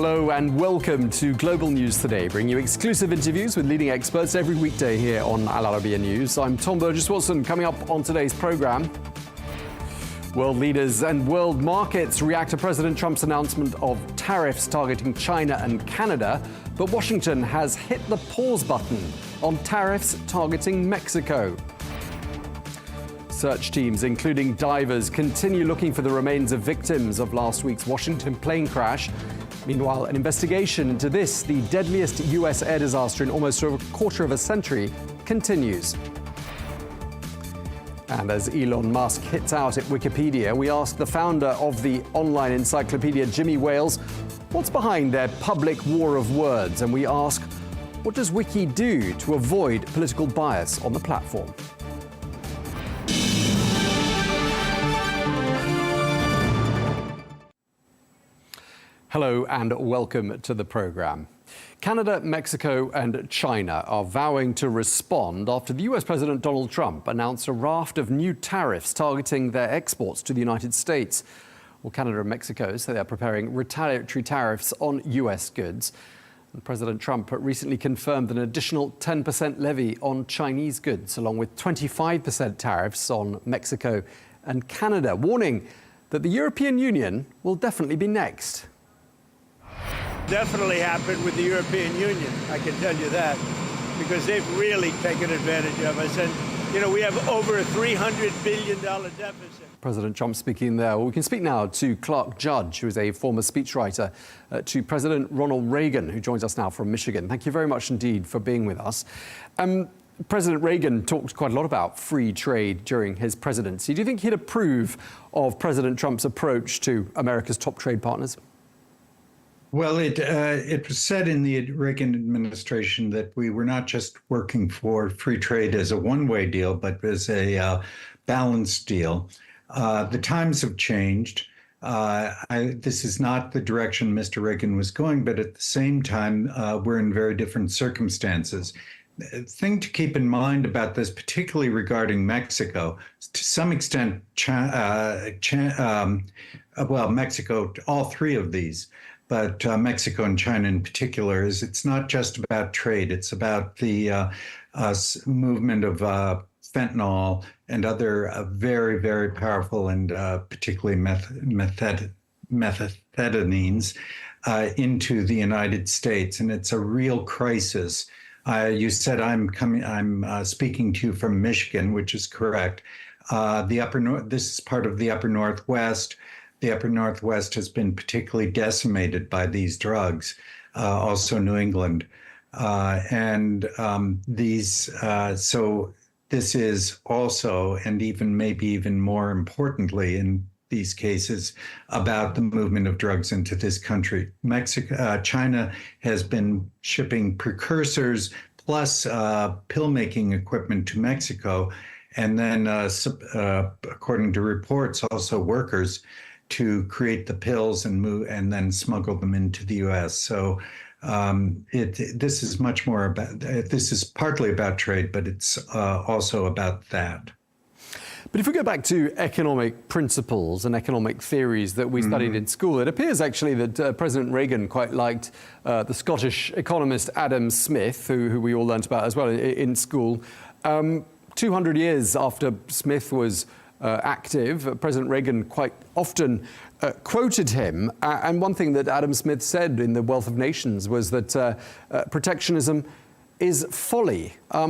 Hello and welcome to Global News Today, bringing you exclusive interviews with leading experts every weekday here on Al Arabiya News. I'm Tom Burges Watson. Coming up on today's program, world leaders and world markets react to President Trump's announcement of tariffs targeting China and Canada, but Washington has hit the pause button on tariffs targeting Mexico. Search teams, including divers, continue looking for the remains of victims of last week's Washington plane crash. Meanwhile, an investigation into this, the deadliest US air disaster in almost a quarter of a century, continues. And as Elon Musk hits out at Wikipedia, we ask the founder of the online encyclopedia, Jimmy Wales, what's behind their public war of words? And we ask, what does Wiki do to avoid political bias on the platform? Hello and welcome to the program. Canada, Mexico and China are vowing to respond after the US President Donald Trump announced a raft of new tariffs targeting their exports to the United States. Well, Canada and Mexico say they're preparing retaliatory tariffs on US goods. And President Trump recently confirmed an additional 10% levy on Chinese goods, along with 25% tariffs on Mexico and Canada, warning that the European Union will definitely be next. Definitely happened with the European Union, I can tell you that, because they've really taken advantage of us. And, you know, we have over a $300 billion deficit. President Trump speaking there. Well, we can speak now to Clark Judge, who is a former speechwriter to President Ronald Reagan, who joins us now from Michigan. Thank you very much indeed for being with us. President Reagan talked quite a lot about free trade during his presidency. Do you think he'd approve of President Trump's approach to America's top trade partners? Well, it was said in the Reagan administration that we were not just working for free trade as a one-way deal, but as a balanced deal. The times have changed. This is not the direction Mr. Reagan was going, but at the same time, we're in very different circumstances. The thing to keep in mind about this, particularly regarding Mexico, to some extent, Mexico, all three of these, but Mexico and China in particular, is it's not just about trade. It's about the movement of fentanyl and other very, very powerful and particularly methamphetamines into the United States. And it's a real crisis. You said I'm speaking to you from Michigan, which is correct. This is part of the upper Northwest. The upper Northwest has been particularly decimated by these drugs, also New England. So this is also, and maybe even more importantly in these cases, about the movement of drugs into this country. China has been shipping precursors plus pill-making equipment to Mexico, and then, according to reports, also workers to create the pills and then smuggle them into the U.S. So this is much more about, this is partly about trade, but it's also about that. But if we go back to economic principles and economic theories that we studied in school, it appears actually that President Reagan quite liked the Scottish economist Adam Smith, who we all learnt about as well in school. 200 years after Smith was active, President Reagan quite often quoted him. And one thing that Adam Smith said in The Wealth of Nations was that protectionism is folly. I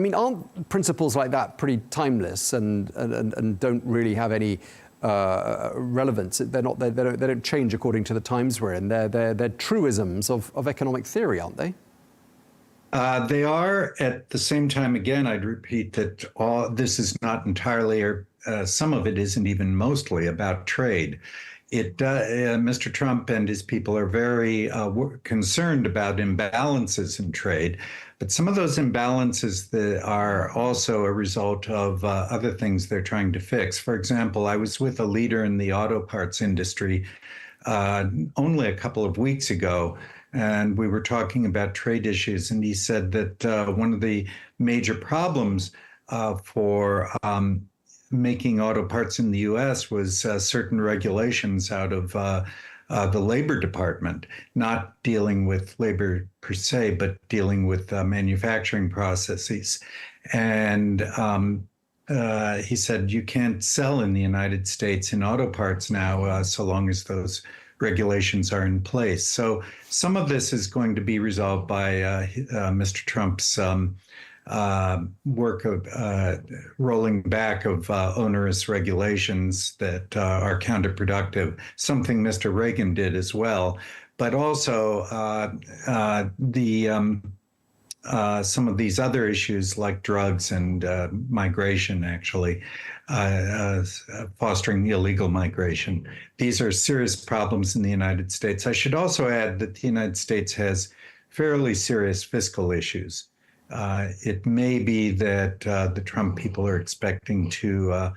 mean, aren't principles like that pretty timeless and don't really have any relevance? They don't change according to the times we're in. They're truisms of economic theory, aren't they? They are. At the same time, again, I'd repeat that this is not entirely, or some of it isn't even mostly about trade. Mr. Trump and his people are very concerned about imbalances in trade, but some of those imbalances that are also a result of other things they're trying to fix. For example, I was with a leader in the auto parts industry only a couple of weeks ago, and we were talking about trade issues, and he said that one of the major problems for making auto parts in the U.S. was certain regulations out of the Labor Department, not dealing with labor per se, but dealing with manufacturing processes. And he said, you can't sell in the United States in auto parts now so long as those regulations are in place. So some of this is going to be resolved by Mr. Trump's work of rolling back of onerous regulations that are counterproductive, something Mr. Reagan did as well, but also some of these other issues like drugs and migration, actually, fostering illegal migration. These are serious problems in the United States. I should also add that the United States has fairly serious fiscal issues. It may be that the Trump people are expecting to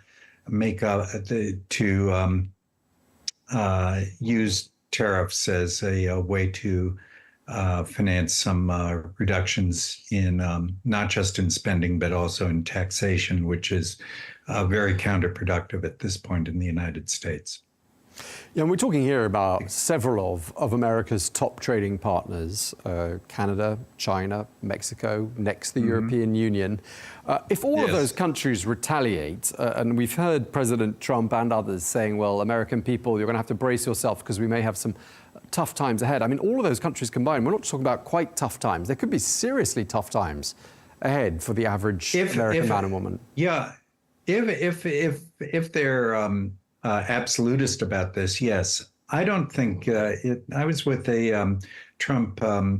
use tariffs as a way to finance some reductions in not just in spending, but also in taxation, which is very counterproductive at this point in the United States. Yeah, and we're talking here about several of America's top trading partners, Canada, China, Mexico, next the European Union. If all of those countries retaliate, and we've heard President Trump and others saying, well, American people, you're going to have to brace yourself because we may have some tough times ahead. I mean, all of those countries combined, we're not talking about quite tough times. There could be seriously tough times ahead for the average American man and woman. Yeah, if they're absolutist about this, yes. I don't think I was with a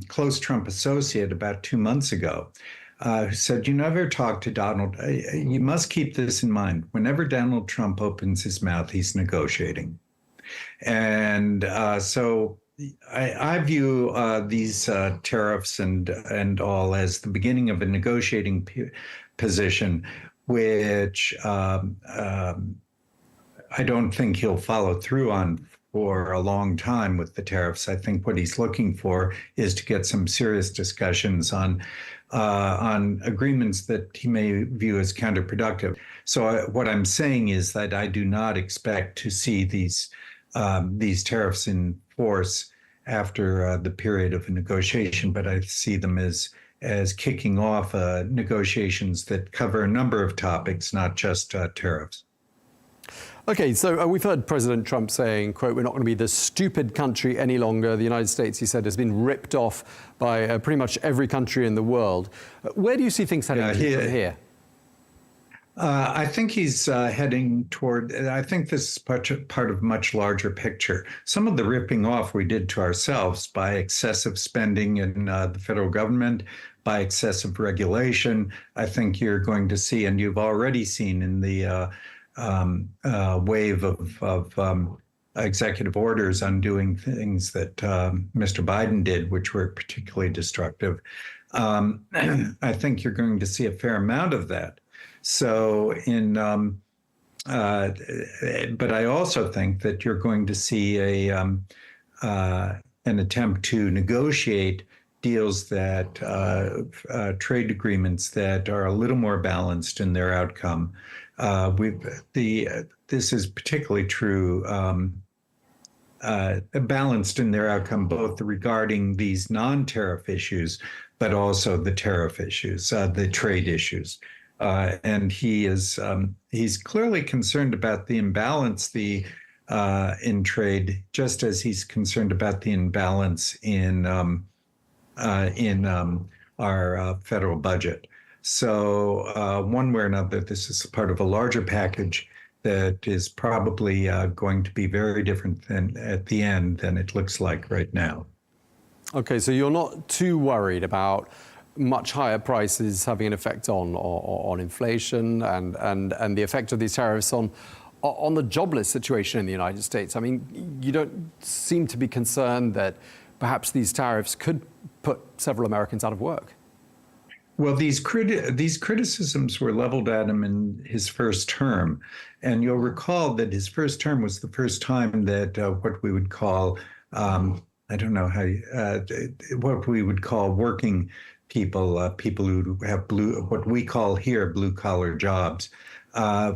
close Trump associate about 2 months ago who said, you never talk to Donald. You must keep this in mind. Whenever Donald Trump opens his mouth, he's negotiating. And so I view these tariffs and all as the beginning of a negotiating position, which I don't think he'll follow through on for a long time with the tariffs. I think what he's looking for is to get some serious discussions on agreements that he may view as counterproductive. So what I'm saying is that I do not expect to see these tariffs in force after the period of negotiation, but I see them as kicking off negotiations that cover a number of topics, not just tariffs. Okay, so we've heard President Trump saying, quote, we're not going to be the stupid country any longer. The United States, he said, has been ripped off by pretty much every country in the world. Where do you see things heading from here? I think he's heading toward, I think this is part of a much larger picture. Some of the ripping off we did to ourselves by excessive spending in the federal government, by excessive regulation, I think you're going to see, and you've already seen in the wave of executive orders undoing things that Mr. Biden did, which were particularly destructive. I think you're going to see a fair amount of that. So but I also think that you're going to see an attempt to negotiate deals that trade agreements that are a little more balanced in their outcome. This is particularly true, balanced in their outcome, both regarding these non-tariff issues, but also the tariff issues, the trade issues. And he's clearly concerned about the imbalance in trade, just as he's concerned about the imbalance in our federal budget. So one way or another, this is part of a larger package that is probably going to be very different at the end than it looks like right now. Okay, so you're not too worried about much higher prices having an effect on inflation and the effect of these tariffs on the jobless situation in the United States. I mean, you don't seem to be concerned that perhaps these tariffs could put several Americans out of work. Well, these criticisms were leveled at him in his first term. And you'll recall that his first term was the first time that what we would call, I don't know what we would call working people, people who have what we call here blue collar jobs,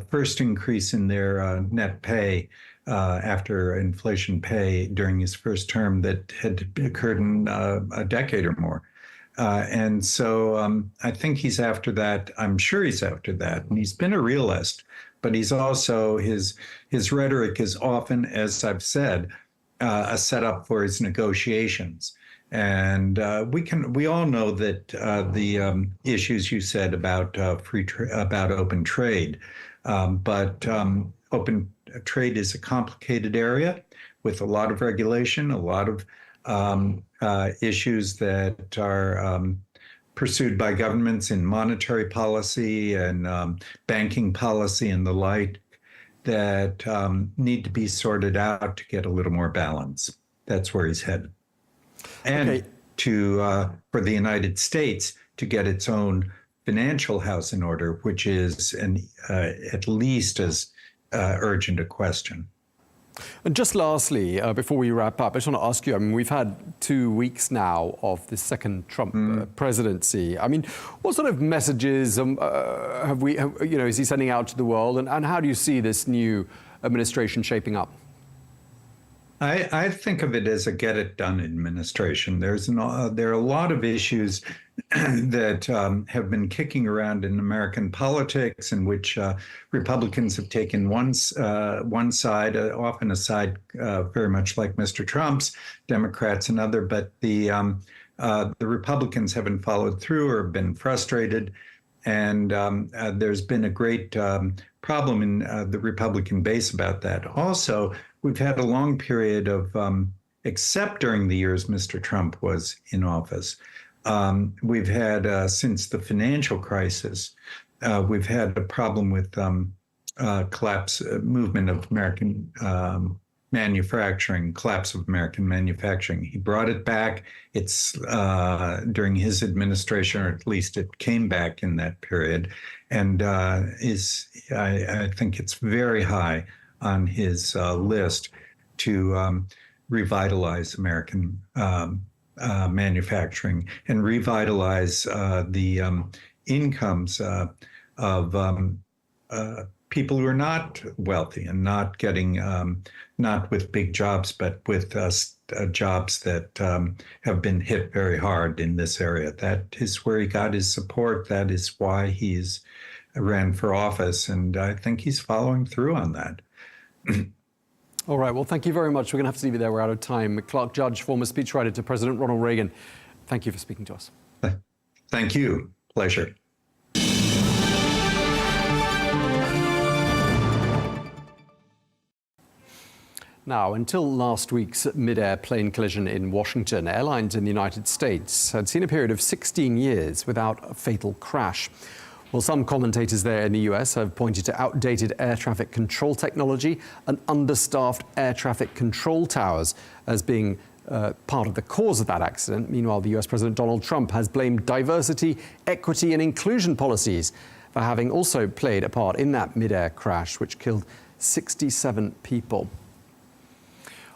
first increase in their net pay after inflation pay during his first term that had occurred in a decade or more. And so I think he's after that. I'm sure he's after that. And he's been a realist, but he's also, his rhetoric is often, as I've said, a setup for his negotiations. And we all know that the issues you said about about open trade, but open trade is a complicated area with a lot of regulation, a lot of issues that are pursued by governments in monetary policy and banking policy and the like that need to be sorted out to get a little more balance. That's where he's headed. And Okay. For the United States to get its own financial house in order, which is at least as urgent a question. And just lastly, before we wrap up, I just want to ask you, I mean, we've had 2 weeks now of the second Trump presidency. I mean, what sort of messages is he sending out to the world? And how do you see this new administration shaping up? I think of it as a get it done administration. There are a lot of issues that have been kicking around in American politics in which Republicans have taken one side, often a side very much like Mr. Trump's, Democrats another, but the Republicans haven't followed through or been frustrated. And there's been a great problem in the Republican base about that. Also, we've had a long period of, except during the years Mr. Trump was in office, we've had, since the financial crisis, we've had a problem with movement of American manufacturing, collapse of American manufacturing. He brought it back. It's during his administration, or at least it came back in that period, and I think it's very high on his list to revitalize American manufacturing and revitalize the incomes of people who are not wealthy and not getting, not with big jobs, but with jobs that have been hit very hard in this area. That is where he got his support. That is why he's ran for office. And I think he's following through on that. All right. Well, thank you very much. We're going to have to leave you there. We're out of time. Clark Judge, former speechwriter to President Ronald Reagan. Thank you for speaking to us. Thank you. Pleasure. Now, until last week's mid-air plane collision in Washington, airlines in the United States had seen a period of 16 years without a fatal crash. Well, some commentators there in the US have pointed to outdated air traffic control technology and understaffed air traffic control towers as being part of the cause of that accident. Meanwhile, the US President Donald Trump has blamed diversity, equity and inclusion policies for having also played a part in that mid-air crash, which killed 67 people.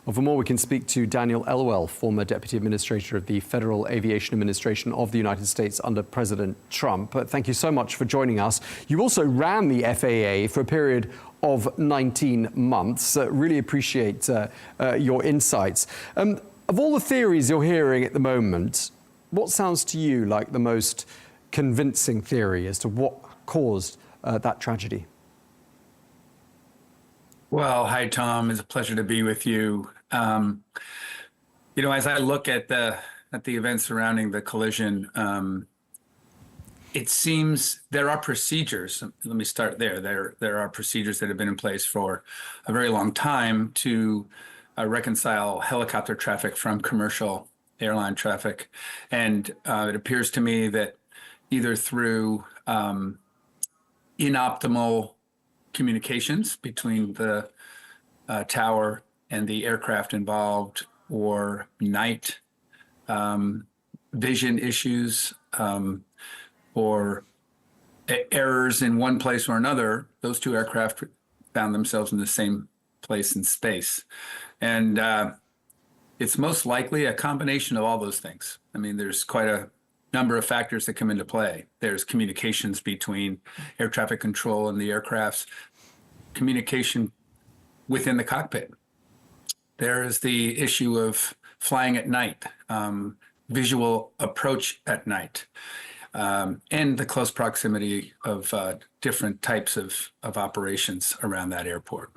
Well, for more, we can speak to Daniel Elwell, former Deputy Administrator of the Federal Aviation Administration of the United States under President Trump. Thank you so much for joining us. You also ran the FAA for a period of 19 months. Really appreciate your insights. Of all the theories you're hearing at the moment, what sounds to you like the most convincing theory as to what caused that tragedy? Well, hi, Tom. It's a pleasure to be with you. As I look at the events surrounding the collision, it seems there are procedures. Let me start there. There are procedures that have been in place for a very long time to reconcile helicopter traffic from commercial airline traffic, and it appears to me that either through inoptimal communications between the tower and the aircraft involved, or night vision issues, or errors in one place or another, those two aircraft found themselves in the same place in space. And it's most likely a combination of all those things. I mean, there's quite a number of factors that come into play. There's communications between air traffic control and the aircrafts, communication within the cockpit. There is the issue of flying at night, visual approach at night, and the close proximity of different types of operations around that airport.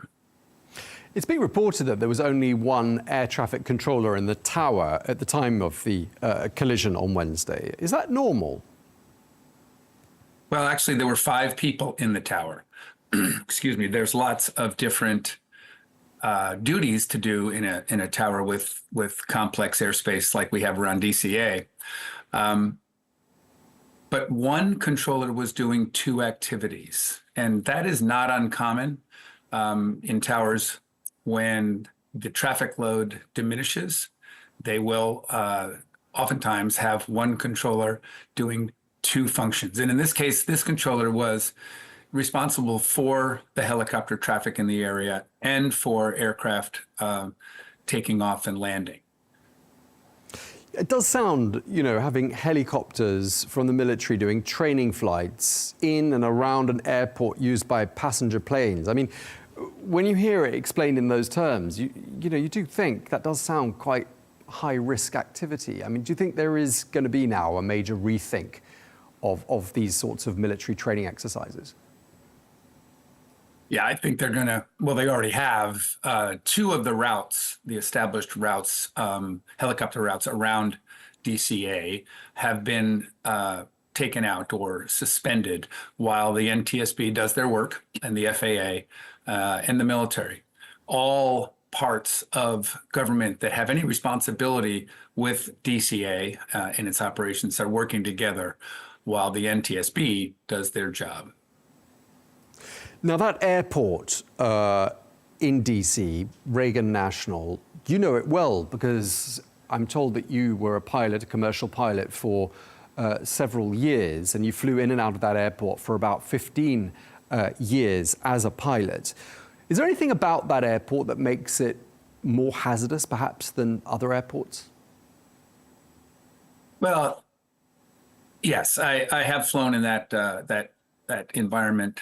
It's being reported that there was only one air traffic controller in the tower at the time of the collision on Wednesday. Is that normal? Well, actually, there were 5 people in the tower. Excuse me. There's lots of different duties to do in a tower with complex airspace like we have around DCA. But one controller was doing 2 activities, and that is not uncommon in towers. When the traffic load diminishes, they will oftentimes have one controller doing 2 functions. And in this case, this controller was responsible for the helicopter traffic in the area and for aircraft taking off and landing. It does sound, having helicopters from the military doing training flights in and around an airport used by passenger planes. I mean, when you hear it explained in those terms, you do think that does sound quite high-risk activity. I mean, do you think there is going to be now a major rethink of these sorts of military training exercises? Yeah, I think they're going to, well, they already have 2 of the routes, the established routes, helicopter routes around DCA have been taken out or suspended while the NTSB does their work and the FAA and the military. All parts of government that have any responsibility with DCA and its operations are working together while the NTSB does their job. Now, that airport in DC, Reagan National, you know it well because I'm told that you were a commercial pilot for several years, and you flew in and out of that airport for about 15 years as a pilot. Is there anything about that airport that makes it more hazardous, perhaps, than other airports? Well, yes, I have flown in that environment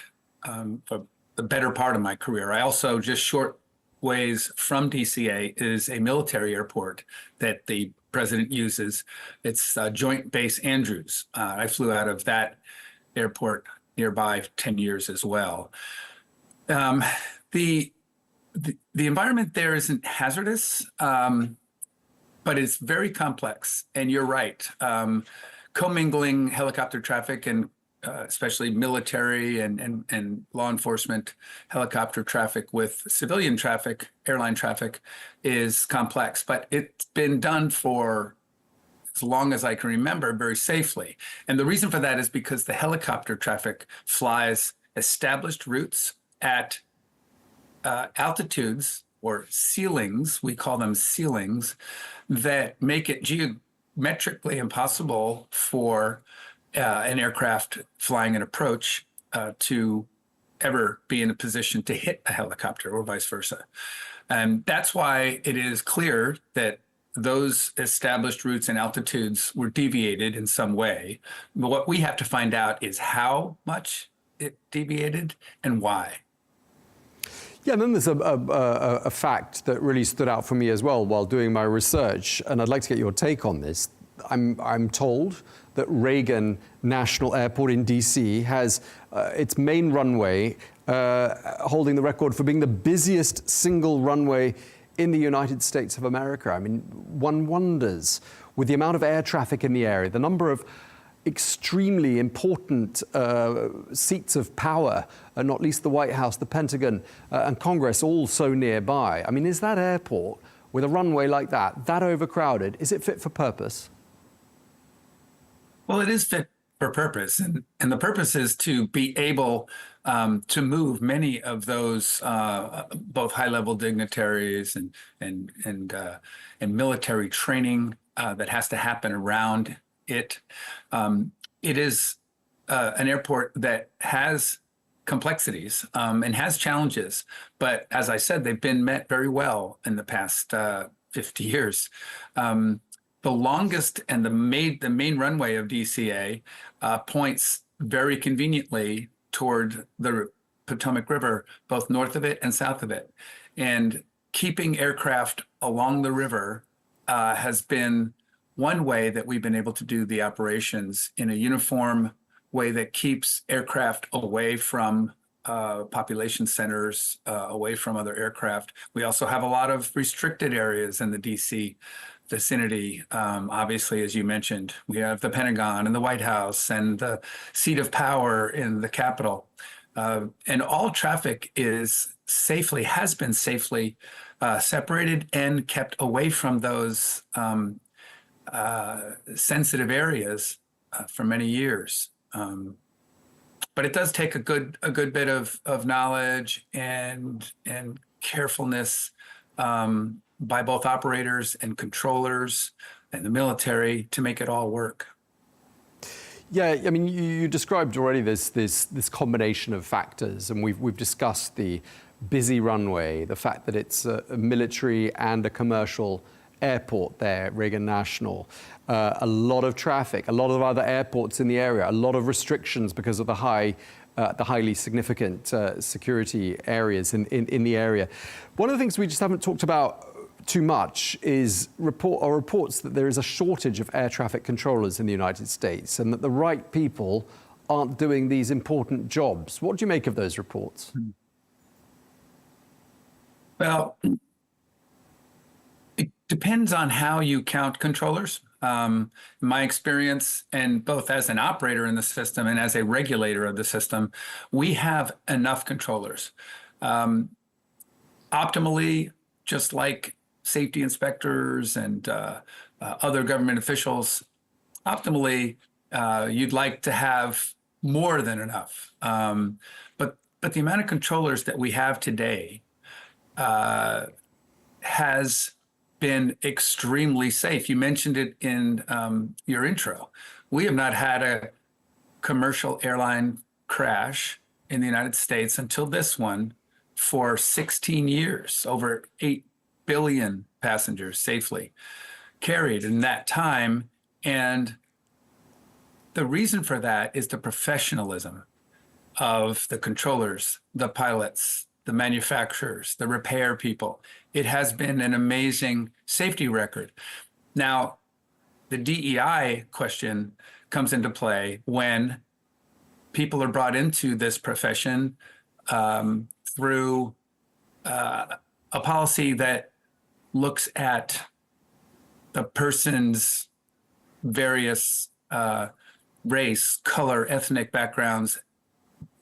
for the better part of my career. I also, just short ways from DCA, is a military airport that the president uses. It's Joint Base Andrews. I flew out of that airport nearby 10 years as well. The environment there isn't hazardous, but it's very complex. And you're right. Commingling helicopter traffic and especially military and law enforcement helicopter traffic with civilian traffic, airline traffic, is complex. But it's been done for as long as I can remember very safely. And the reason for that is because the helicopter traffic flies established routes at altitudes or ceilings, we call them ceilings, that make it geometrically impossible for an aircraft flying an approach to ever be in a position to hit a helicopter or vice versa. And that's why it is clear that those established routes and altitudes were deviated in some way. But what we have to find out is how much it deviated and why. Yeah, and then there's a fact that really stood out for me as well while doing my research, and I'd like to get your take on this. I'm told that Reagan National Airport in DC has its main runway holding the record for being the busiest single runway in the United States of America. I mean, one wonders, with the amount of air traffic in the area, the number of extremely important seats of power, not least the White House, the Pentagon, and Congress all so nearby. I mean, is that airport, with a runway like that overcrowded, is it fit for purpose? Well, it is fit for purpose, and the purpose is to be able to move many of those both high-level dignitaries and military training that has to happen around it. It is an airport that has complexities and has challenges, but as I said, they've been met very well in the past 50 years. The longest and the main runway of DCA points very conveniently toward the Potomac River, both north of it and south of it. And keeping aircraft along the river has been one way that we've been able to do the operations in a uniform way that keeps aircraft away from population centers, away from other aircraft. We also have a lot of restricted areas in the DC vicinity. Obviously, as you mentioned, we have the Pentagon and the White House and the seat of power in the Capitol. And all traffic has been safely separated and kept away from those sensitive areas for many years. But it does take a good bit of knowledge and carefulness by both operators and controllers and the military to make it all work. Yeah, I mean, you described already this combination of factors, and we've discussed the busy runway, the fact that it's a military and a commercial airport there, Reagan National, a lot of traffic, a lot of other airports in the area, a lot of restrictions because of the highly significant security areas in the area. One of the things we just haven't talked about too much is reports that there is a shortage of air traffic controllers in the United States and that the right people aren't doing these important jobs. What do you make of those reports? Well, it depends on how you count controllers. My experience, and both as an operator in the system and as a regulator of the system, we have enough controllers. Optimally, just like safety inspectors and other government officials, optimally, you'd like to have more than enough. But the amount of controllers that we have today has been extremely safe. You mentioned it in your intro. We have not had a commercial airline crash in the United States until this one for 16 years, over 8 billion passengers safely carried in that time. And the reason for that is the professionalism of the controllers, the pilots, the manufacturers, the repair people. It has been an amazing safety record. Now, the DEI question comes into play when people are brought into this profession through a policy that looks at the person's various race, color, ethnic backgrounds,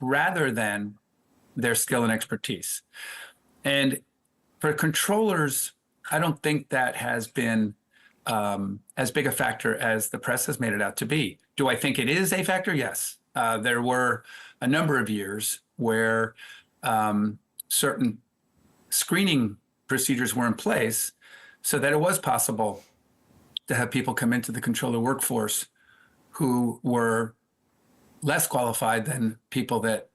rather than their skill and expertise. And for controllers, I don't think that has been as big a factor as the press has made it out to be. Do I think it is a factor? Yes. There were a number of years where certain screening procedures were in place so that it was possible to have people come into the controller workforce who were less qualified than people that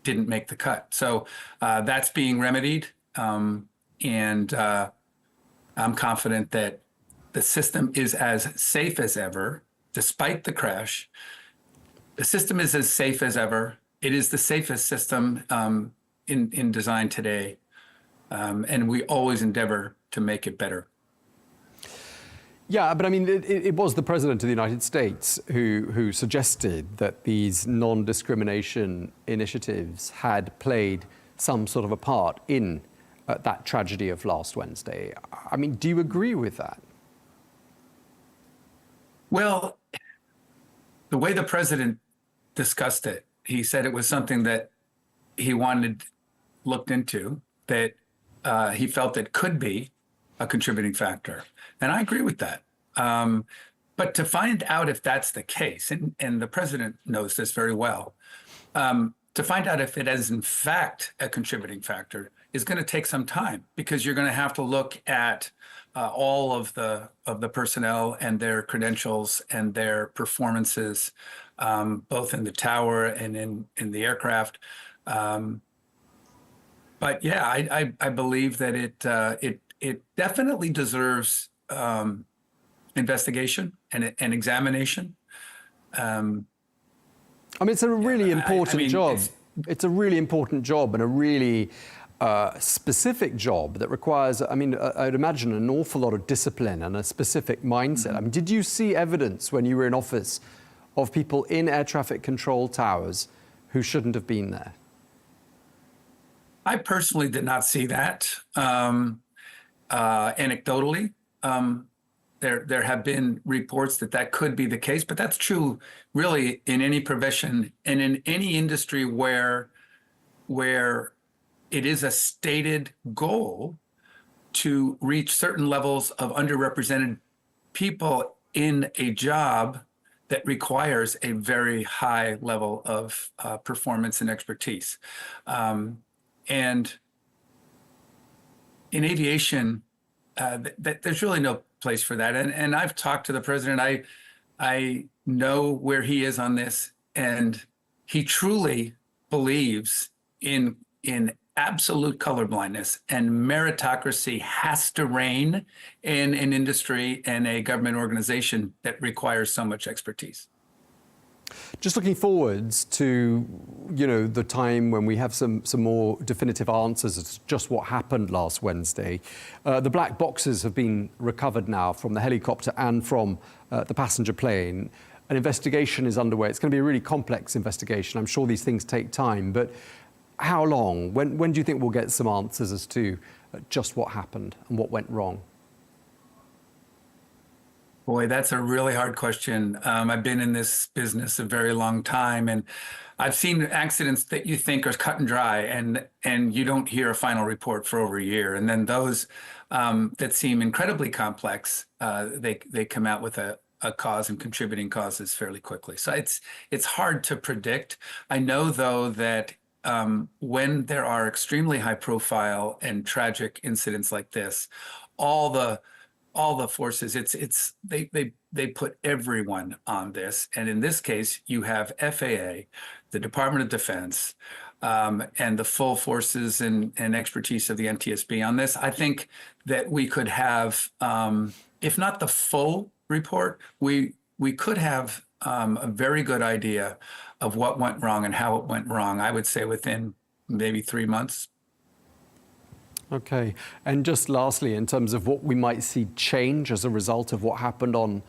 didn't make the cut. So that's being remedied. And I'm confident that the system is as safe as ever, despite the crash. The system is as safe as ever. It is the safest system in design today. And we always endeavor to make it better. Yeah, but I mean, it was the President of the United States who suggested that these non-discrimination initiatives had played some sort of a part in that tragedy of last Wednesday. I mean, do you agree with that? Well, the way the President discussed it, he said it was something that he wanted looked into, that he felt it could be a contributing factor. And I agree with that. But to find out if that's the case, and the President knows this very well, to find out if it is in fact a contributing factor is going to take some time, because you're going to have to look at all of the personnel and their credentials and their performances, both in the tower and in the aircraft. But yeah, I believe that it definitely deserves investigation and examination. I mean, it's a really important job. It's a really important job and a really specific job that requires, I mean, I'd imagine an awful lot of discipline and a specific mindset. I mean, did you see evidence when you were in office of people in air traffic control towers who shouldn't have been there? I personally did not see that. Anecdotally, there have been reports that could be the case, but that's true really in any profession and in any industry where it is a stated goal to reach certain levels of underrepresented people in a job that requires a very high level of performance and expertise. And in aviation, there's really no place for that. And I've talked to the president. I know where he is on this, and he truly believes in absolute colorblindness, and meritocracy has to reign in an industry and a government organization that requires so much expertise. Just looking forwards to, the time when we have some more definitive answers as to just what happened last Wednesday. The black boxes have been recovered now from the helicopter and from the passenger plane. An investigation is underway. It's going to be a really complex investigation. I'm sure these things take time, but how long? When do you think we'll get some answers as to just what happened and what went wrong? Boy, that's a really hard question. I've been in this business a very long time, and I've seen accidents that you think are cut and dry, and you don't hear a final report for over a year. And then those that seem incredibly complex, they come out with a cause and contributing causes fairly quickly. So it's hard to predict. I know, though, that when there are extremely high profile and tragic incidents like this, all the forces, they put everyone on this. And in this case, you have FAA, the Department of Defense, and the full forces and expertise of the NTSB on this. I think that we could have, if not the full report, we could have a very good idea of what went wrong and how it went wrong, I would say within maybe 3 months. Okay. And just lastly, in terms of what we might see change as a result of what happened on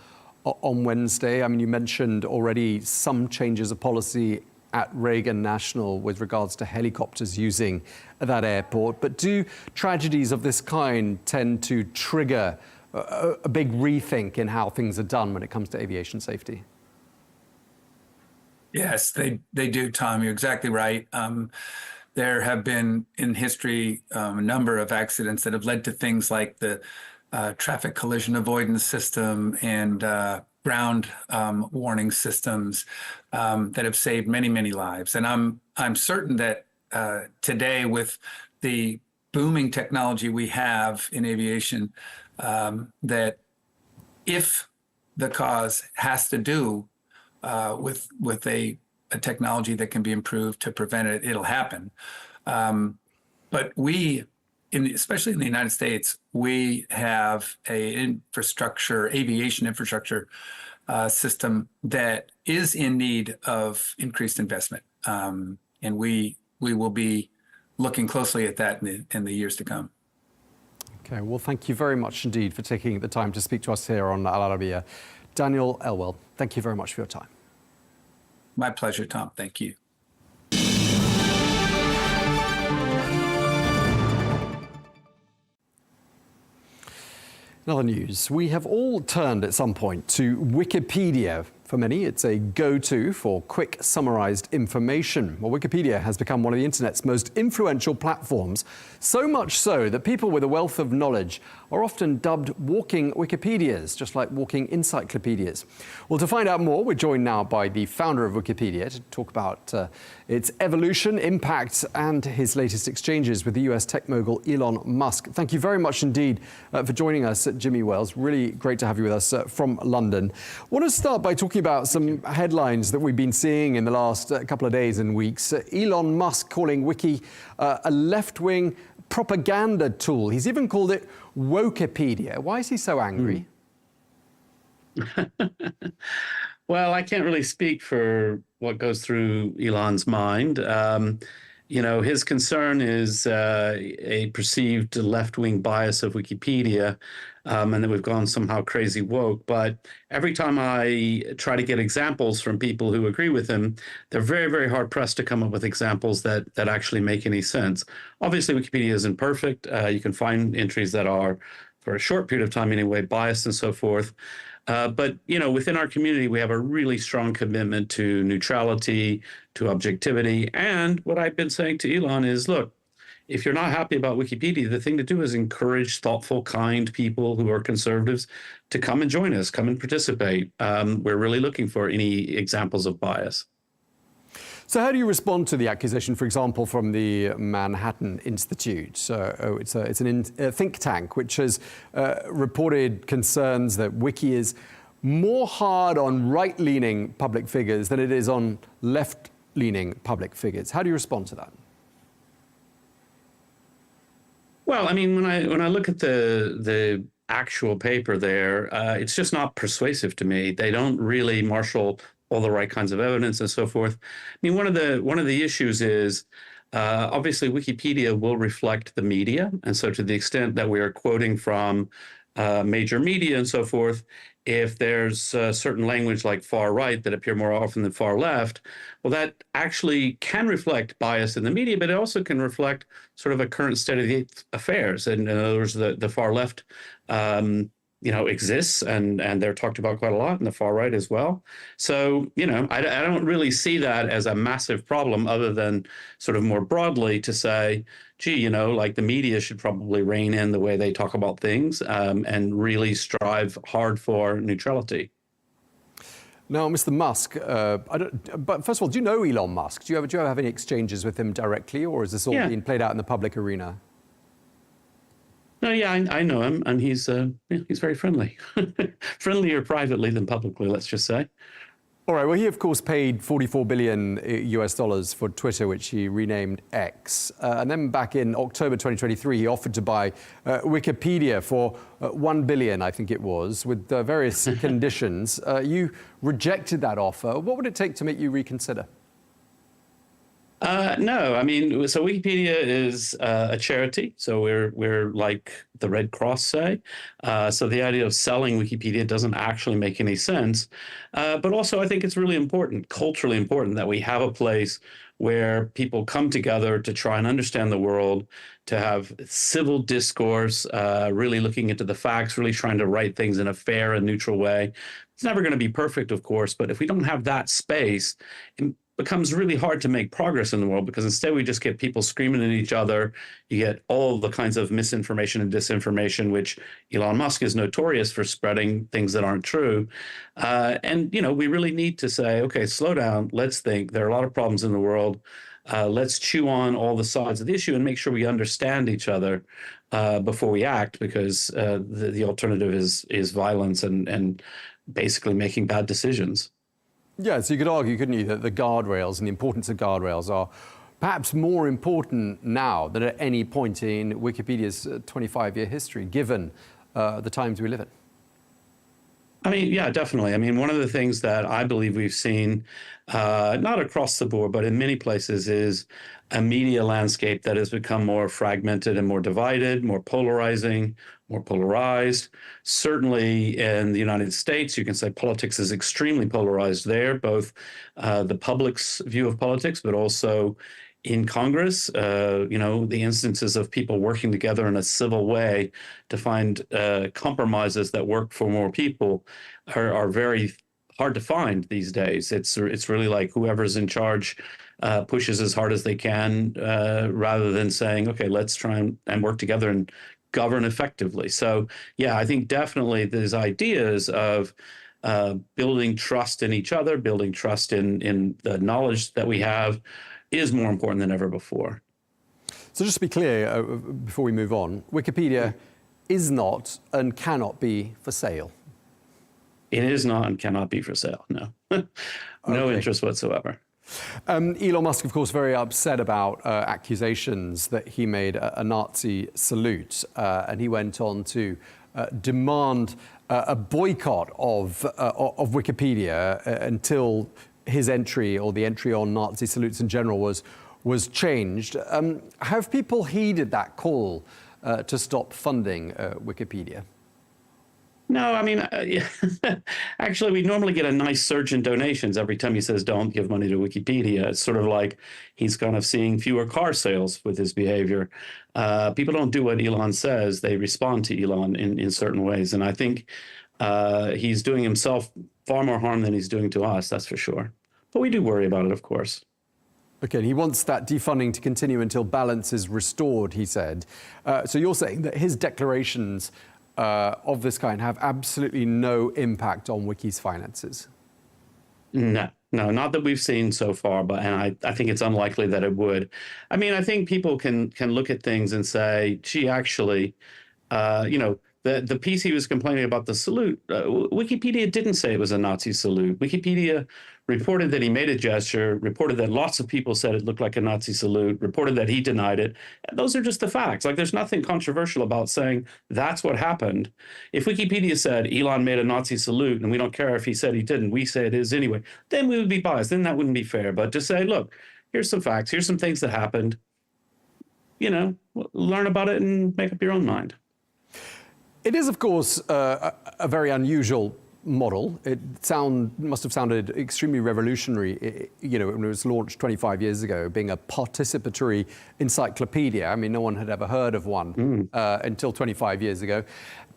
Wednesday, I mean, you mentioned already some changes of policy at Reagan National with regards to helicopters using that airport. But do tragedies of this kind tend to trigger a big rethink in how things are done when it comes to aviation safety? Yes, they do, Tom. You're exactly right. There have been in history a number of accidents that have led to things like the traffic collision avoidance system and ground warning systems that have saved many, many lives. And I'm certain that today, with the booming technology we have in aviation, that if the cause has to do with a technology that can be improved to prevent it, it'll happen. But especially in the United States, we have aviation infrastructure system that is in need of increased investment. And we will be looking closely at that in the years to come. Okay, well, thank you very much indeed for taking the time to speak to us here on Al Arabiya. Daniel Elwell, thank you very much for your time. My pleasure, Tom. Thank you. In other news, we have all turned at some point to Wikipedia. For many, it's a go-to for quick summarized information. Well, Wikipedia has become one of the internet's most influential platforms, so much so that people with a wealth of knowledge are often dubbed walking Wikipedias, just like walking encyclopedias. Well, to find out more, we're joined now by the founder of Wikipedia to talk about its evolution, impact, and his latest exchanges with the US tech mogul Elon Musk. Thank you very much indeed for joining us, Jimmy Wales. Really great to have you with us from London. I want to start by talking about some headlines that we've been seeing in the last couple of days and weeks. Elon Musk calling Wiki a left-wing propaganda tool. He's even called it Wokepedia. Why is he so angry? Well, I can't really speak for what goes through Elon's mind. his concern is a perceived left-wing bias of Wikipedia, and that we've gone somehow crazy woke. But every time I try to get examples from people who agree with him, they're very, very hard-pressed to come up with examples that actually make any sense. Obviously, Wikipedia isn't perfect. You can find entries that are, for a short period of time anyway, biased and so forth. But, within our community, we have a really strong commitment to neutrality, to objectivity. And what I've been saying to Elon is, look, if you're not happy about Wikipedia, the thing to do is encourage thoughtful, kind people who are conservatives to come and join us, come and participate. We're really looking for any examples of bias. So how do you respond to the accusation, for example, from the Manhattan Institute? It's a think tank which has reported concerns that Wiki is more hard on right-leaning public figures than it is on left-leaning public figures. How do you respond to that? Well, I mean, when I look at the actual paper there, it's just not persuasive to me. They don't really marshal all the right kinds of evidence and so forth. I mean, one of the issues is obviously Wikipedia will reflect the media, and so to the extent that we are quoting from major media and so forth, if there's certain language like far right that appear more often than far left, well, that actually can reflect bias in the media, but it also can reflect sort of a current state of the affairs. And in other words, the far left exists, and they're talked about quite a lot, and the far right as well. So, I don't really see that as a massive problem, other than sort of more broadly to say, gee, like the media should probably rein in the way they talk about things, and really strive hard for neutrality. Now, Mr. Musk, but first of all, do you know Elon Musk? Do you ever have any exchanges with him directly, or is this all being played out in the public arena? No, yeah, I know him, and he's very friendly. Friendlier privately than publicly, let's just say. All right, well, he, of course, paid $44 billion US for Twitter, which he renamed X. And then back in October 2023, he offered to buy Wikipedia for $1 billion, I think it was, with various conditions. You rejected that offer. What would it take to make you reconsider? No, I mean, so Wikipedia is a charity, so we're like the Red Cross say. So the idea of selling Wikipedia doesn't actually make any sense. But also, I think it's really important, culturally important, that we have a place where people come together to try and understand the world, to have civil discourse, really looking into the facts, really trying to write things in a fair and neutral way. It's never going to be perfect, of course, but if we don't have that space, it becomes really hard to make progress in the world, because instead we just get people screaming at each other. You get all the kinds of misinformation and disinformation, which Elon Musk is notorious for spreading things that aren't true. And we really need to say, okay, slow down. Let's think. There are a lot of problems in the world. Let's chew on all the sides of the issue and make sure we understand each other before we act, because the alternative is violence and basically making bad decisions. Yeah, so you could argue, couldn't you, that the guardrails and the importance of guardrails are perhaps more important now than at any point in Wikipedia's 25-year history, given the times we live in? I mean, yeah, definitely. I mean, one of the things that I believe we've seen, not across the board, but in many places, is a media landscape that has become more fragmented and more divided, more polarizing, more polarized. Certainly in the United States, you can say politics is extremely polarized there, both the public's view of politics, but also in Congress. The instances of people working together in a civil way to find compromises that work for more people are very hard to find these days. It's really like whoever's in charge pushes as hard as they can, rather than saying, okay, let's try and work together and govern effectively. So, yeah, I think definitely these ideas of building trust in each other, building trust in the knowledge that we have, is more important than ever before. So just to be clear, before we move on, Wikipedia is not and cannot be for sale. It is not and cannot be for sale, no. No interest whatsoever. Elon Musk, of course, very upset about accusations that he made a Nazi salute, and he went on to demand a boycott of Wikipedia until his entry, or the entry on Nazi salutes in general, was was changed. Have people heeded that call to stop funding Wikipedia? No, I mean, actually, we normally get a nice surge in donations every time he says, don't give money to Wikipedia. It's sort of like he's kind of seeing fewer car sales with his behavior. People don't do what Elon says. They respond to Elon in certain ways. And I think he's doing himself far more harm than he's doing to us, that's for sure. But we do worry about it, of course. Okay, he wants that defunding to continue until balance is restored, he said. So you're saying that his declarations of this kind have absolutely no impact on Wiki's finances? No, not that we've seen so far, but and I think it's unlikely that it would. I mean, I think people can look at things and say, gee, actually, the piece he was complaining about the salute, Wikipedia didn't say it was a Nazi salute. Wikipedia reported that he made a gesture, reported that lots of people said it looked like a Nazi salute, reported that he denied it. And those are just the facts. Like, there's nothing controversial about saying that's what happened. If Wikipedia said Elon made a Nazi salute and we don't care if he said he didn't, we say it is anyway, then we would be biased. Then that wouldn't be fair. But to say, look, here's some facts, here's some things that happened, learn about it and make up your own mind. It is, of course, a very unusual model. It must have sounded extremely revolutionary, when it was launched 25 years ago, being a participatory encyclopedia. I mean, no one had ever heard of one until 25 years ago.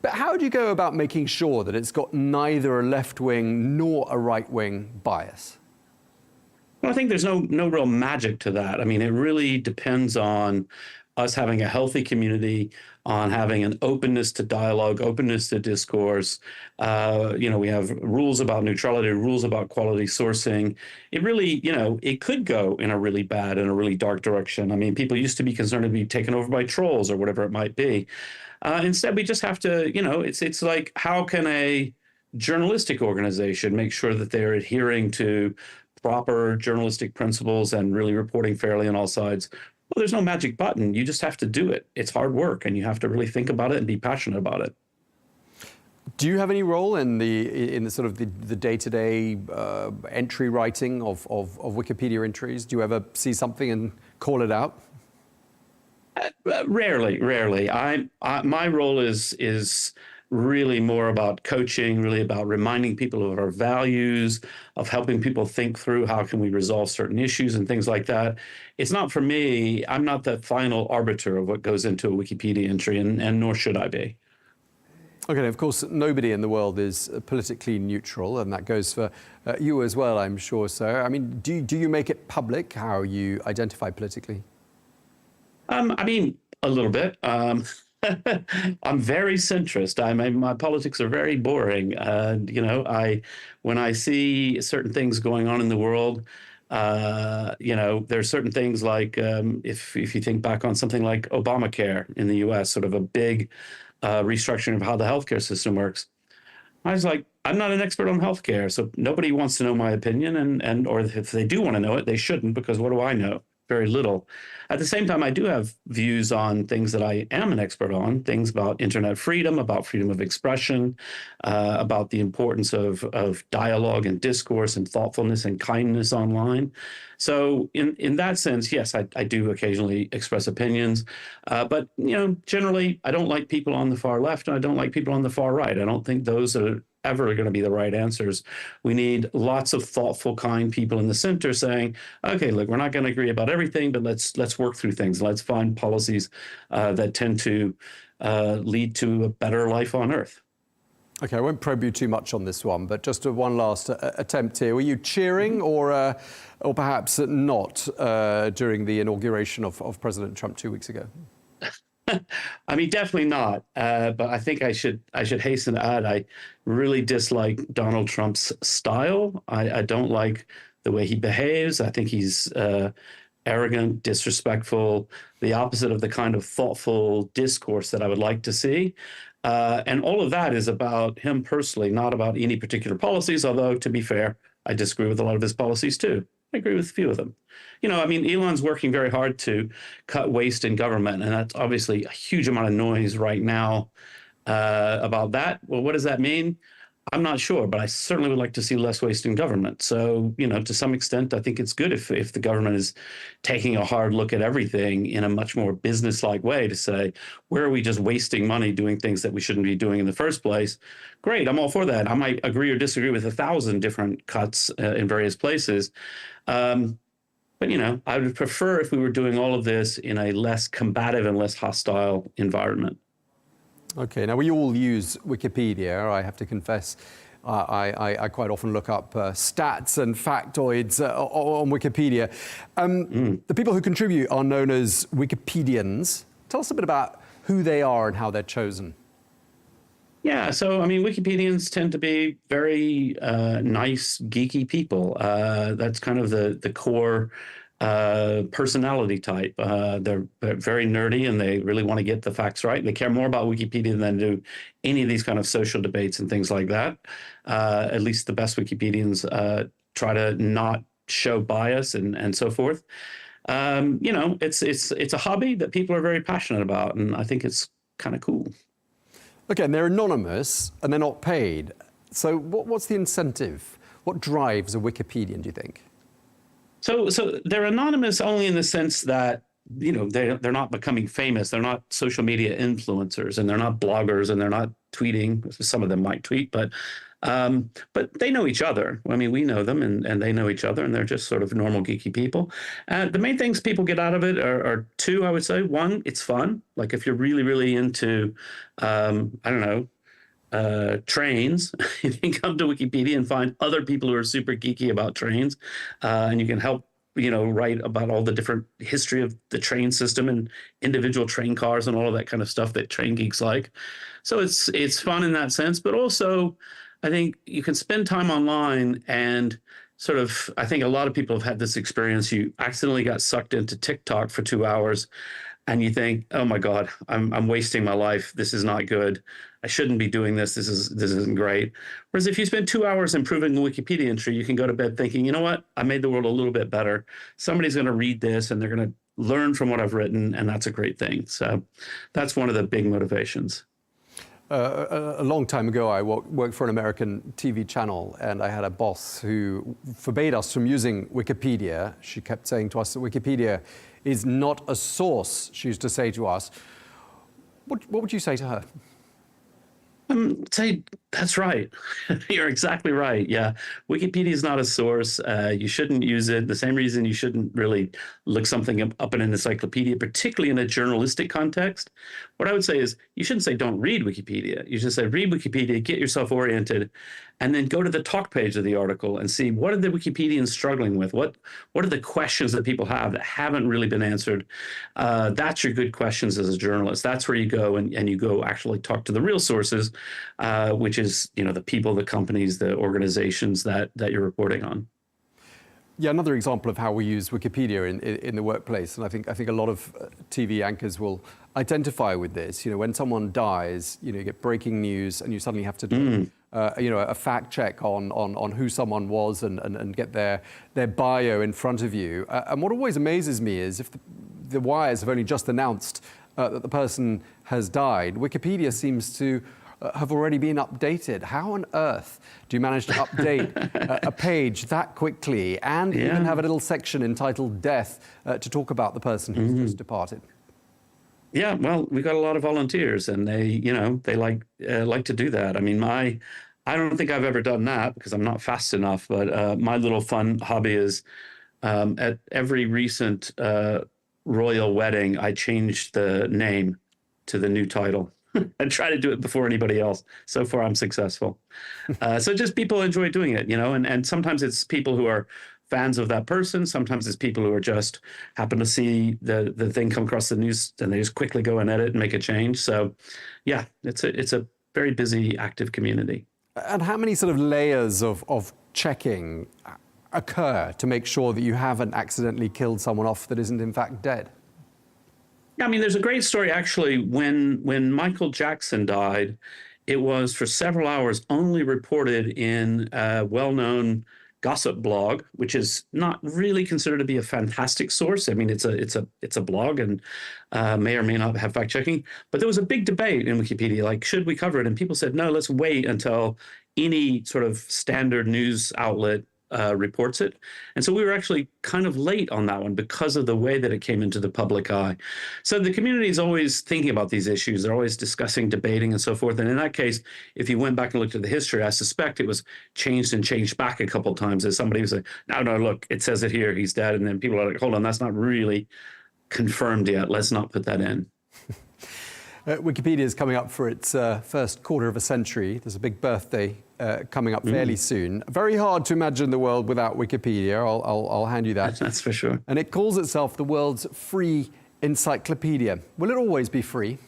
But how do you go about making sure that it's got neither a left-wing nor a right-wing bias? Well, I think there's no real magic to that. I mean, it really depends on us having a healthy community, on having an openness to dialogue, openness to discourse. We have rules about neutrality, rules about quality sourcing. It really, it could go in a really bad and a really dark direction. I mean, people used to be concerned to be taken over by trolls or whatever it might be. Instead, we just have to, it's like, how can a journalistic organization make sure that they're adhering to proper journalistic principles and really reporting fairly on all sides? Well, there's no magic button. You just have to do it. It's hard work, and you have to really think about it and be passionate about it. Do you have any role in the sort of the day-to-day entry writing of Wikipedia entries? Do you ever see something and call it out? Rarely. My role is really more about coaching, really about reminding people of our values, of helping people think through how can we resolve certain issues and things like that. It's not for me. I'm not the final arbiter of what goes into a Wikipedia entry, and nor should I be. Okay, of course, nobody in the world is politically neutral, and that goes for you as well, I'm sure, sir. I mean, do you make it public how you identify politically? I mean, a little bit. I'm very centrist. My politics are very boring. When I see certain things going on in the world, there's certain things like if you think back on something like Obamacare in the U.S., sort of a big restructuring of how the healthcare system works. I was like, I'm not an expert on healthcare, so nobody wants to know my opinion, or if they do want to know it, they shouldn't, because what do I know? Very little. At the same time, I do have views on things that I am an expert on, things about internet freedom, about freedom of expression, about the importance of dialogue and discourse and thoughtfulness and kindness online. So in that sense, yes, I do occasionally express opinions. But, generally, I don't like people on the far left and I don't like people on the far right. I don't think those are ever going to be the right answers. We need lots of thoughtful, kind people in the center saying, okay, look, we're not going to agree about everything, but let's work through things. Let's find policies that tend to lead to a better life on Earth. Okay, I won't probe you too much on this one, but just one last attempt here. Were you cheering or perhaps not during the inauguration of President Trump 2 weeks ago? I mean, definitely not. But I think I should hasten to add, I really dislike Donald Trump's style. I don't like the way he behaves. I think he's arrogant, disrespectful, the opposite of the kind of thoughtful discourse that I would like to see. And all of that is about him personally, not about any particular policies, although, to be fair, I disagree with a lot of his policies, too. I agree with a few of them. Elon's working very hard to cut waste in government, and that's obviously a huge amount of noise right now about that. Well, what does that mean? I'm not sure, but I certainly would like to see less waste in government. So, to some extent, I think it's good if the government is taking a hard look at everything in a much more business-like way to say, where are we just wasting money doing things that we shouldn't be doing in the first place? Great, I'm all for that. I might agree or disagree with 1,000 different cuts in various places. But, I would prefer if we were doing all of this in a less combative and less hostile environment. Okay, now we all use Wikipedia. I have to confess, I quite often look up stats and factoids on Wikipedia. The people who contribute are known as Wikipedians. Tell us a bit about who they are and how they're chosen. Yeah, so Wikipedians tend to be very nice, geeky people. That's kind of the core personality type. They're very nerdy and they really want to get the facts right. They care more about Wikipedia than do any of these kind of social debates and things like that. At least the best Wikipedians try to not show bias and so forth. It's a hobby that people are very passionate about, and I think it's kind of cool. Okay, and they're anonymous and they're not paid. So what's the incentive? What drives a Wikipedian, do you think? So they're anonymous only in the sense that, they're not becoming famous. They're not social media influencers, and they're not bloggers, and they're not tweeting. Some of them might tweet, but they know each other. We know them, and they know each other, and they're just sort of normal geeky people. The main things people get out of it are two, I would say. One, it's fun. Like if you're really, really into, trains, you can come to Wikipedia and find other people who are super geeky about trains, and you can help, write about all the different history of the train system and individual train cars and all of that kind of stuff that train geeks like. So it's fun in that sense, but also I think you can spend time online and sort of, I think a lot of people have had this experience. You accidentally got sucked into TikTok for 2 hours and you think, oh my God, I'm wasting my life. This is not good. I shouldn't be doing this. This isn't great. Whereas if you spend 2 hours improving the Wikipedia entry, you can go to bed thinking, you know what? I made the world a little bit better. Somebody's going to read this and they're going to learn from what I've written. And that's a great thing. So that's one of the big motivations. A long time ago, I worked for an American TV channel, and I had a boss who forbade us from using Wikipedia. She kept saying to us that Wikipedia is not a source, she used to say to us. What would you say to her? Say, that's right. You're exactly right. Yeah. Wikipedia is not a source. You shouldn't use it. The same reason you shouldn't really look something up in an encyclopedia, particularly in a journalistic context. What I would say is you shouldn't say don't read Wikipedia. You should say read Wikipedia, get yourself oriented, and then go to the talk page of the article and see what are the Wikipedians struggling with? What are the questions that people have that haven't really been answered? That's your good questions as a journalist. That's where you go and you go actually talk to the real sources, which is, the people, the companies, the organizations that you're reporting on. Yeah, another example of how we use Wikipedia in the workplace, and I think a lot of TV anchors will identify with this. When someone dies, you get breaking news, and you suddenly have to do a fact check on who someone was and get their bio in front of you. And what always amazes me is if the wires have only just announced that the person has died, Wikipedia seems to have already been updated. How on earth do you manage to update a page that quickly and even have a little section entitled Death to talk about the person who's just departed? Yeah, well, we got a lot of volunteers, and they like to do that. I don't think I've ever done that because I'm not fast enough. But my little fun hobby is at every recent royal wedding, I changed the name to the new title. I try to do it before anybody else. So far, I'm successful. So just people enjoy doing it, and sometimes it's people who are fans of that person. Sometimes it's people who are just happen to see the thing come across the news and they just quickly go and edit and make a change. So yeah, it's a very busy, active community. And how many sort of layers of checking occur to make sure that you haven't accidentally killed someone off that isn't in fact dead? Yeah, there's a great story actually. When Michael Jackson died, it was for several hours only reported in well-known gossip blog, which is not really considered to be a fantastic source. I mean, it's a blog and may or may not have fact checking. But there was a big debate in Wikipedia, like, should we cover it? And people said, no, let's wait until any sort of standard news outlet reports it. And so we were actually kind of late on that one because of the way that it came into the public eye. So the community is always thinking about these issues. They're always discussing, debating, and so forth. And in that case, if you went back and looked at the history, I suspect it was changed and changed back a couple of times as somebody was like, no, look, it says it here, he's dead. And then people are like, hold on, that's not really confirmed yet. Let's not put that in. Wikipedia is coming up for its first quarter of a century. There's a big birthday coming up fairly soon. Very hard to imagine the world without Wikipedia. I'll hand you that. That's for sure. And it calls itself the world's free encyclopedia. Will it always be free?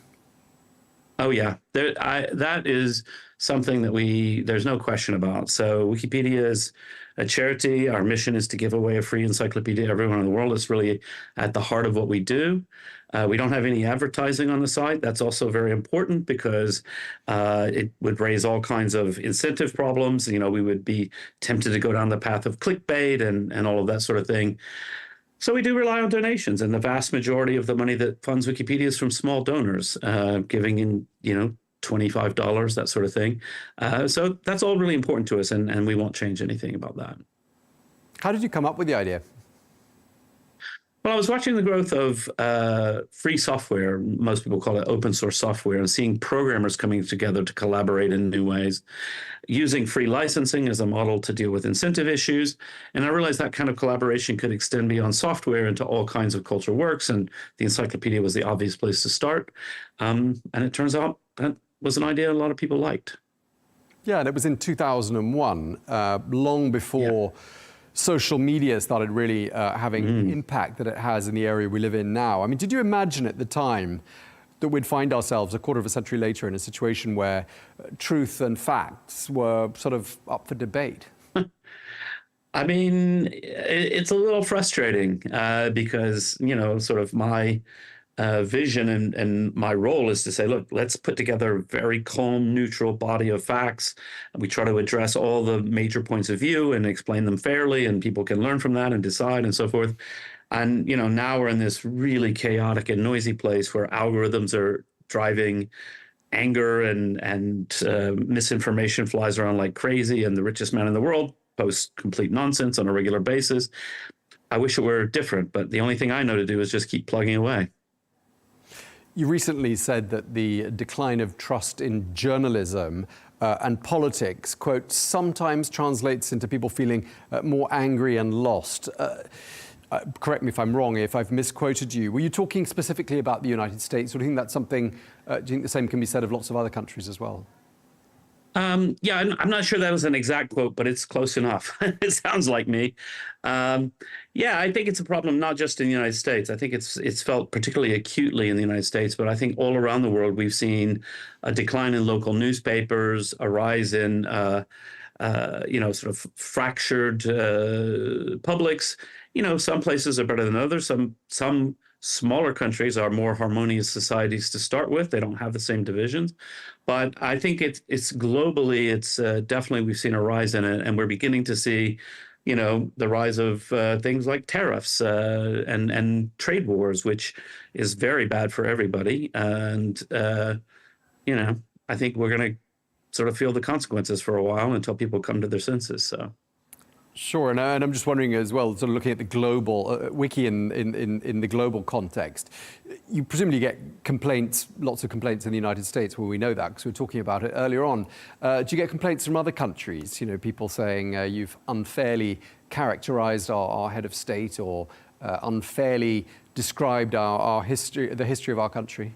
Oh, yeah. That is something that there's no question about. So Wikipedia is a charity. Our mission is to give away a free encyclopedia to everyone in the world. It's really at the heart of what we do. We don't have any advertising on the site. That's also very important because it would raise all kinds of incentive problems. You know, we would be tempted to go down the path of clickbait and all of that sort of thing. So we do rely on donations, and the vast majority of the money that funds Wikipedia is from small donors, giving in, $25, that sort of thing. So that's all really important to us, and we won't change anything about that. How did you come up with the idea? Well, I was watching the growth of free software, most people call it open source software, and seeing programmers coming together to collaborate in new ways, using free licensing as a model to deal with incentive issues. And I realized that kind of collaboration could extend beyond software into all kinds of cultural works, and the encyclopedia was the obvious place to start. And it turns out that was an idea a lot of people liked. Yeah, and it was in 2001, long before social media started really having the impact that it has in the area we live in now. I mean, did you imagine at the time that we'd find ourselves a quarter of a century later in a situation where truth and facts were sort of up for debate? I mean, it's a little frustrating because, sort of my vision and my role is to say, look, let's put together a very calm, neutral body of facts. We try to address all the major points of view and explain them fairly, and people can learn from that and decide and so forth. And, now we're in this really chaotic and noisy place where algorithms are driving anger and misinformation flies around like crazy, and the richest man in the world posts complete nonsense on a regular basis. I wish it were different, but the only thing I know to do is just keep plugging away. You recently said that the decline of trust in journalism and politics, quote, sometimes translates into people feeling more angry and lost. Correct me if I'm wrong, if I've misquoted you. Were you talking specifically about the United States, or do you think that's something, do you think the same can be said of lots of other countries as well? Yeah, I'm not sure that was an exact quote, but it's close enough. It sounds like me. Yeah, I think it's a problem not just in the United States. I think it's felt particularly acutely in the United States, but I think all around the world we've seen a decline in local newspapers, a rise in sort of fractured publics. Some places are better than others. Some smaller countries are more harmonious societies to start with. They don't have the same divisions. But I think it's globally, it's definitely we've seen a rise in it. And we're beginning to see, the rise of things like tariffs and trade wars, which is very bad for everybody. And, I think we're going to sort of feel the consequences for a while until people come to their senses. So. Sure, and I'm just wondering as well, sort of looking at the global wiki in the global context, you presumably get complaints, lots of complaints in the United States. Well, we know that because we were talking about it earlier on. Do you get complaints from other countries? People saying you've unfairly characterized our head of state or unfairly described our history, the history of our country?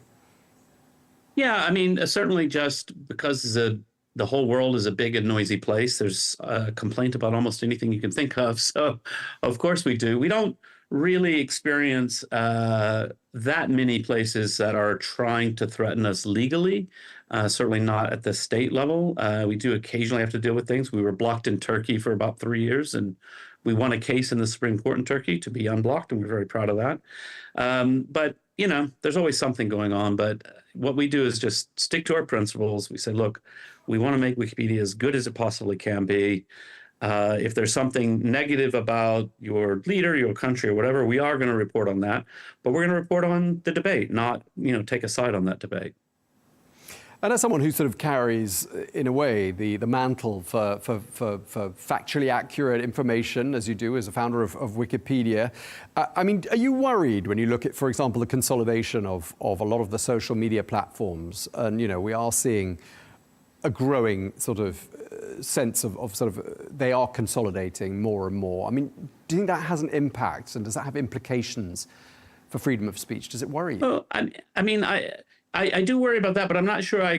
Yeah, I mean, certainly just because the whole world is a big and noisy place. There's a complaint about almost anything you can think of. So, of course we do. We don't really experience that many places that are trying to threaten us legally, certainly not at the state level. We do occasionally have to deal with things. We were blocked in Turkey for about 3 years, and we won a case in the Supreme Court in Turkey to be unblocked, and we're very proud of that. But, there's always something going on. But what we do is just stick to our principles. We say, look, we want to make Wikipedia as good as it possibly can be. If there's something negative about your leader, your country, or whatever, we are going to report on that. But we're going to report on the debate, not take a side on that debate. And as someone who sort of carries, in a way, the mantle for factually accurate information, as you do as a founder of Wikipedia, I mean, are you worried when you look at, for example, the consolidation of a lot of the social media platforms? And, we are seeing a growing sort of sense of sort of they are consolidating more and more. I mean, do you think that has an impact, and does that have implications for freedom of speech? Does it worry you? Well, I mean, I do worry about that, but I'm not sure I